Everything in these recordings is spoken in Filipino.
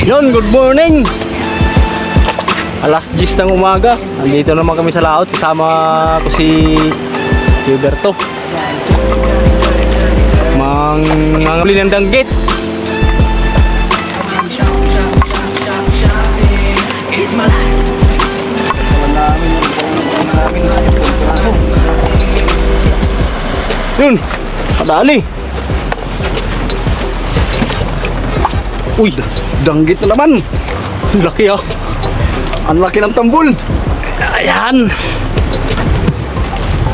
Yun, good morning. Alas 10 ng umaga. Andito naman kami sa laot. Kasama ko si Gilberto. Manghuli ng danggit. Yun, kadali. Uy, danggit na naman. Laki ah. Ang laki ng tambol. Ayan.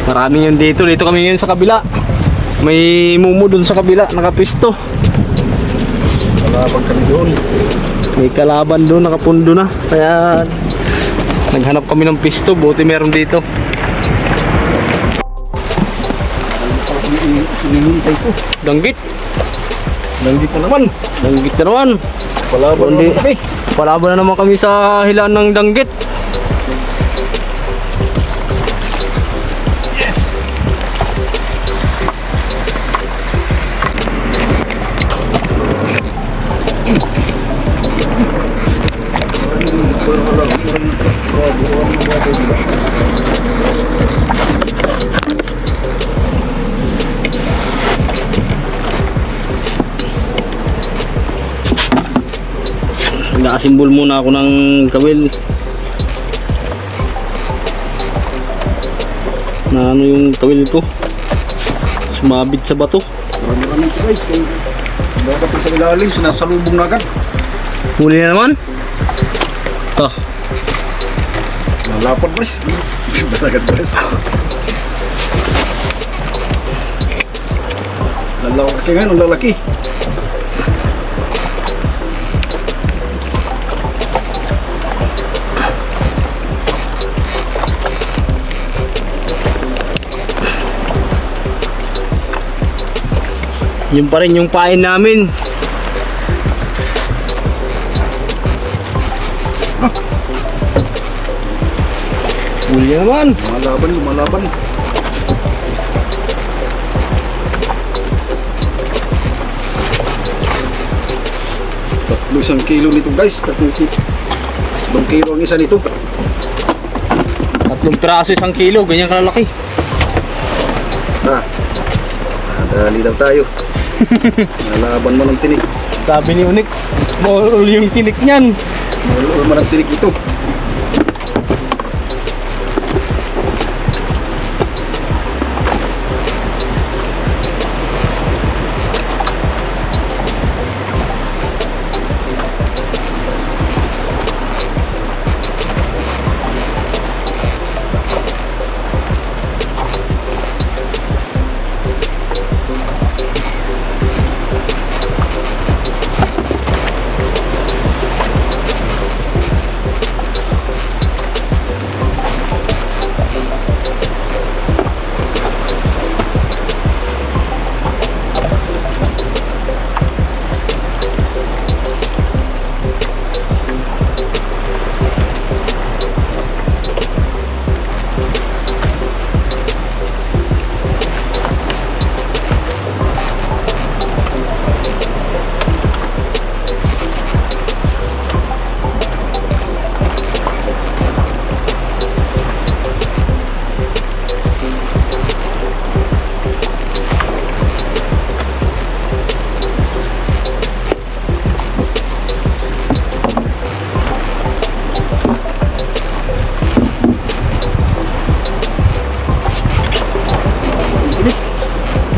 Maraming yun dito. Dito kami ngayon sa kabila. May mumu dun sa kabila. Nakapisto. Kalaban kami doon. May kalaban doon. Nakapundo na. Kaya naghanap kami ng pisto. Buti meron dito. Hinihintay ko. Danggit. Danggit na naman. Danggit na naman. Palaban na kami. Palaban na naman kami sa hilaan ng danggit. Yes. Nakasimbol muna ako ng kawil na ano yung kawil ko sumabit sa bato. Maraming ito guys, kung dapat sa ilalim sinasalubong na agad. Huli na naman. Nalapad guys. Balagad guys. Lalaki nga, ang lalaki. Yun pa rin yung pain namin. Huli na naman. Malaban, lumalaban. Tatlo isang kilo nito guys. Tatlong kilo ang isa nito. 3 piraso 1 kilo. Ganyan kalalaki. Dali lang tayo. Nalaban mo ng tinik. Sabi ni Unik, maulol yung tinik niyan. Maulol mo ng tinik ito.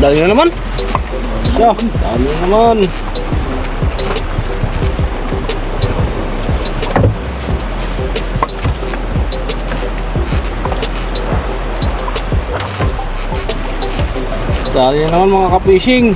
Dali na naman. Dali na naman. Dali na naman mga ka-fishing.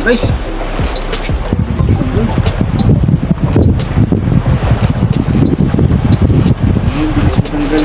guys. Ang bilis matanggal.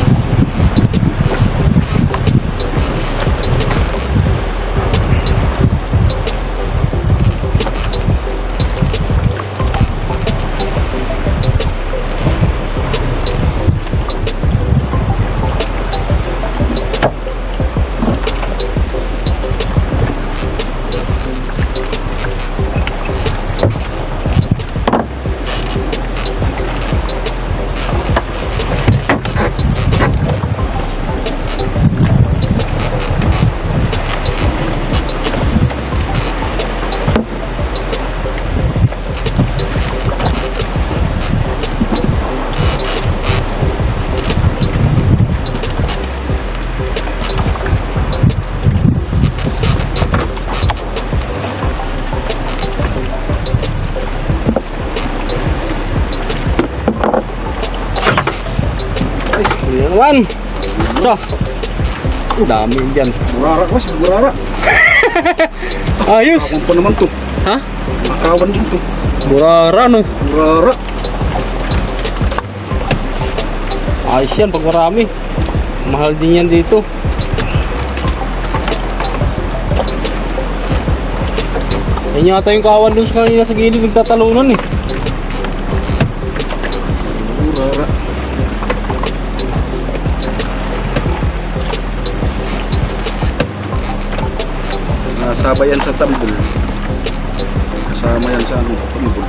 Yan naman. So, dami yun dyan. Burara guys, burara. Ayos. Akong pa naman to. Ha? Makawan din to. Burara no. Burara. Ayos yan pag marami. Mahal din yan dito. Yan yata yung kawan dun sa kanina sa gilid nagtatalunan eh. Burara. Nasabay yan sa tambol. Kasama yan sa ano, tambol.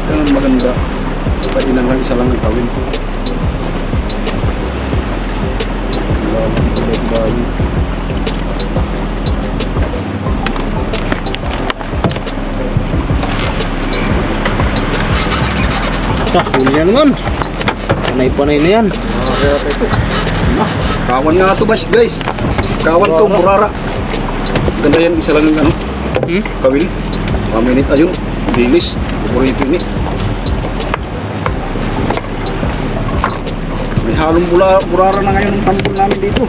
Yan ang maganda. Kainan lang isa lang ang tawin. Bago. So, huli yan naman. Panay-panay na yan. Kaya ito. Kawan nga ito guys. Kawan to, burara. Ganda yan, isa lang ang ano. Kawin. Paminit ayun. Bilis. Paborito ini. May halong burara na ngayon ang tambol namin dito.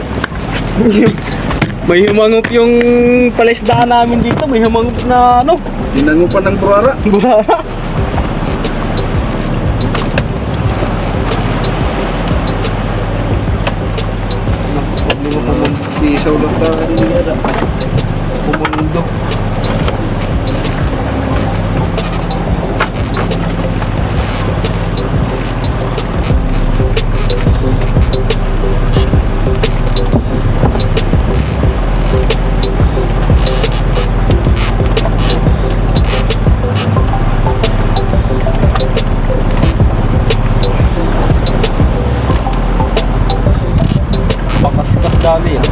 May humangup yung palisdaan namin dito. May humangup na ano. Dinangupan ng burara. Burara. Isaw lang tayo nila. Pumundo. Bakas-kas dali yan.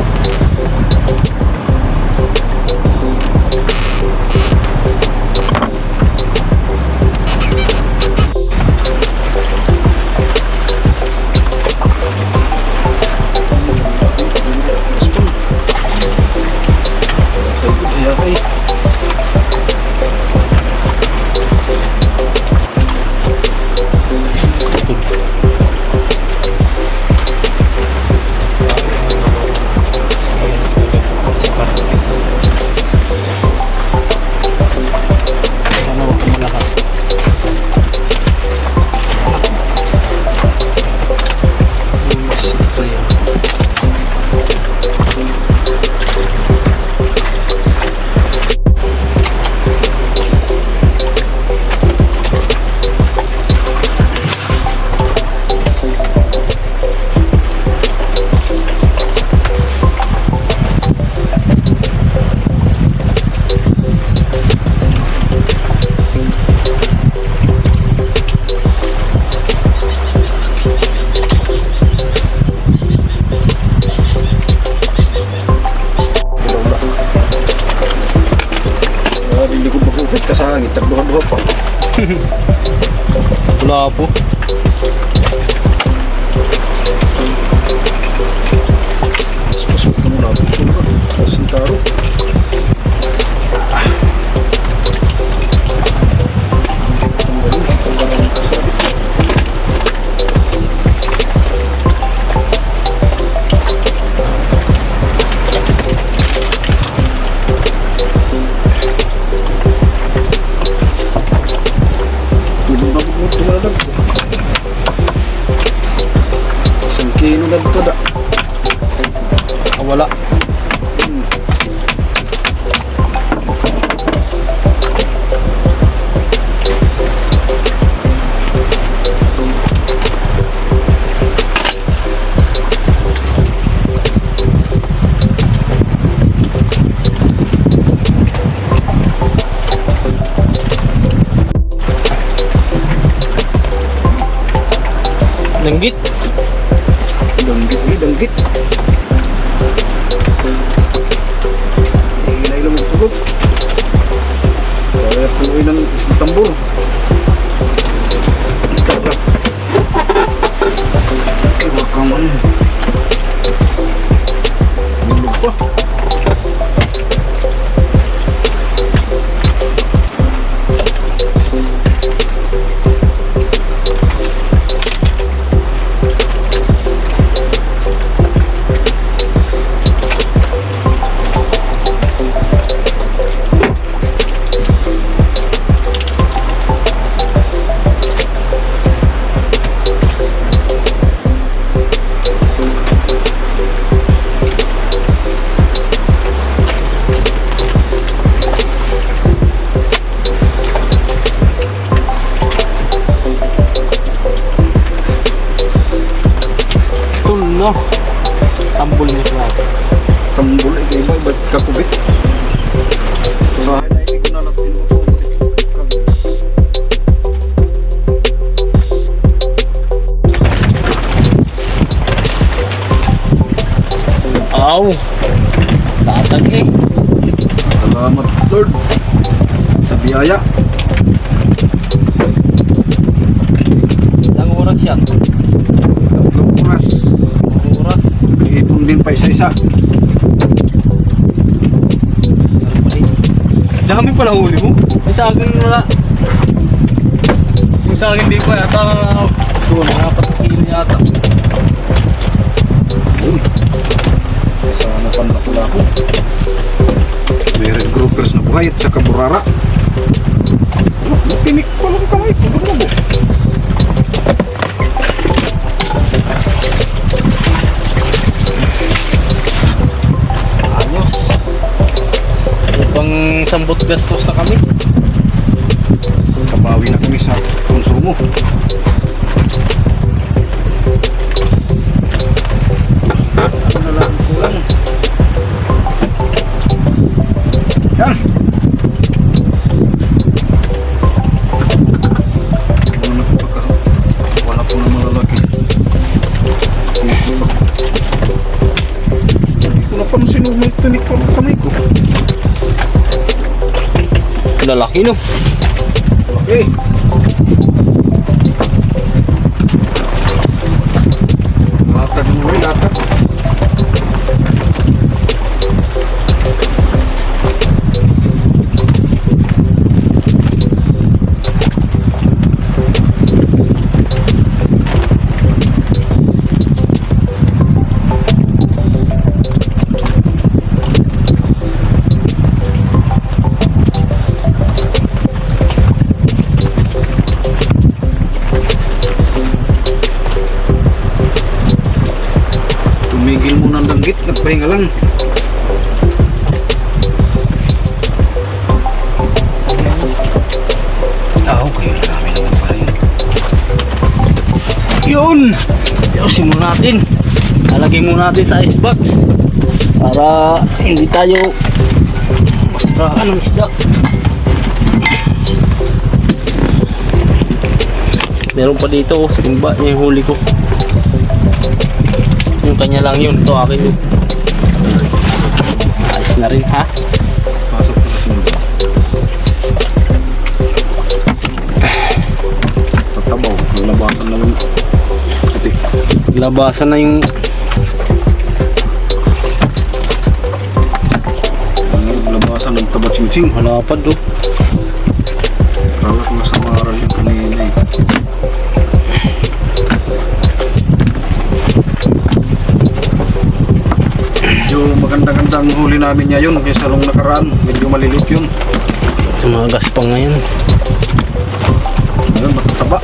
Dalawa pa. Wala po. Pasok na muna ako. Sintaro. Isang kilo na ito da. Wala. Danggit. Danggit. Hinay lang magtulog. Kaya tuloy ng tambor. Ay, wakaman. Tulog pa. No. Tambol niya siya. Tambol ito iba ba't kakubit? Bahay na hindi ko na natin Aw. Tatag eh. Salamat Lord sa biyaya. Ilang oras yan? 3 oras. Oras. Ipon din pa isa-isa. Dami pala huli mo. Yung sa akin wala. Yung sa akin di pa yata. Doon, dapat kilo yata. Sana pan na pula ako. May red groupers na buhay at saka burara. Napinik ko lang kamay. Pagkamubo. Upang sambot gastos na kami. Kabawi na kami sa konsumo. Ano na lang kulang. Yan. Wala po na malalaki. Hindi ko napansin nung may tunik ko ng kamay ko. Lalaki no. Okay. Latag mo rin, latag. Tumigil muna ang danggit, nagpahinga lang. Okay, marami naman pala yun. Yun! Ayusin muna natin. Lalagay muna natin sa icebox para hindi tayo masiraan ng isda. Meron pa dito, timba niya yung huli ko. Yung kanya lang yun, ito akin yun. Ayos na rin ha. Pasok ko sa simba. Naglabasan na yung Labasan ng taba-sing-sing. malapad oh. Kala ko nasa maral yung kanina eh. Medyo maganda-ganda ang huli namin ngayon kaysa nung nakaraan. Medyo malilit yun. Sumagas pa ngayon. Ngayon matataba.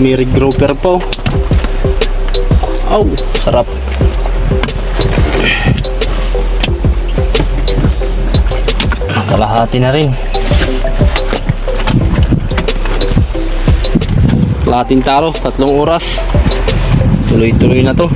Mirig grouper po. Aw, sarap. Kalahati na rin. Kalahating taro, 3 oras. Tuloy-tuloy na to.